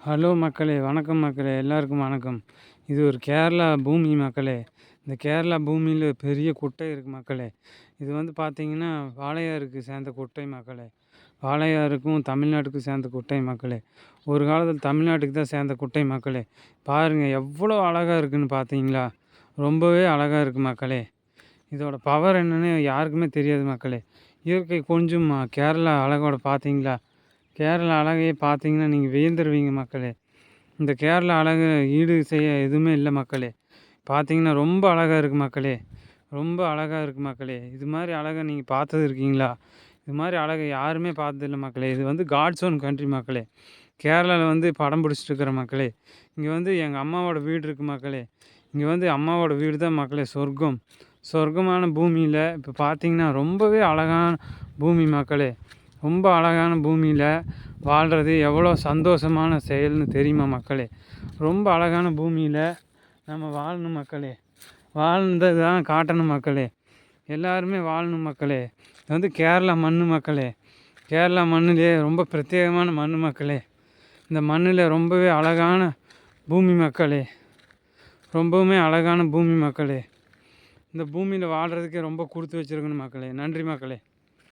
Hello மக்களே! வணக்கம் மக்களே! எல்லாருக்கும் வணக்கம். இது ஒரு கேரளா பூமி மக்களே! இந்த கேரளா பூமியில பெரிய குட்டை இருக்கு மக்களே! இது வந்து பார்த்தீங்கன்னா, வாளையாருக்கு சேர்ந்த குட்டை மக்களே! வாளையாருக்கும் தமிழ்நாட்டுக்கும் சேர்ந்த குட்டை மக்களே! ஒரு காலத்தில தமிழ்நாட்டுக்கு தான் சேர்ந்த குட்டை மக்களே! பாருங்க எவ்வளோ அழகா இருக்குன்னு பார்த்தீங்களா? ரொம்பவே அழகா இருக்கு மக்களே! இதோட பவர் என்னன்னு யாருக்குமே தெரியாது மக்களே! இயற்கை கொஞ்சம் கேரளா அழகோட பார்த்தீங்களா? கேரளா அழகையே பார்த்தீங்கன்னா, நீங்க வியந்துருவீங்க மக்களே! இந்த கேரளா அழகு ஈடு செய்ய எதுவுமே இல்ல மக்களே! பார்த்தீங்கன்னா, ரொம்ப அழகா இருக்கு மக்களே! ரொம்ப அழகா இருக்கு மக்களே! இது மாரி அழக நீங்க பார்த்தது இருக்கீங்களா? இது மாரி அழக யாருமே பார்த்ததில்ல மக்களே! இது வந்து காட்ஸ் ஓன் கண்ட்ரி மக்களே! கேரளால வந்து படம் பிடிச்சிட்டு இருக்கிறேன் மக்களே! இங்க வந்து எங்க அம்மாவோட வீடு இருக்கு மக்களே! இங்க வந்து அம்மாவோட வீடு தான் மக்களே சொர்க்கம். சொர்க்கமான பூமியில இப்ப பார்த்தீங்கன்னா, ரொம்பவே அழகான பூமி மக்களே! ரொம்ப அழகான பூமியில வாழ்றது எவ்வளோ சந்தோஷமான செயல்னு தெரியுமா மக்களே! ரொம்ப அழகான பூமியில நம்ம வாழணும் மக்களே! வாழ்ந்தது தான் காட்டணும் மக்களே! எல்லாருமே வாழணும் மக்களே! இது வந்து கேரளா மண்ணு மக்களே! கேரளா மண்ணுலயே ரொம்ப பிரத்யேகமான மண்ணு மக்களே! இந்த மண்ணுல ரொம்பவே அழகான பூமி மக்களே! ரொம்பவுமே அழகான பூமி மக்களே! இந்த பூமியில வாழ்றதுக்கே ரொம்ப குடுத்து வச்சிருக்கணும் மக்களே! நன்றி மக்களே!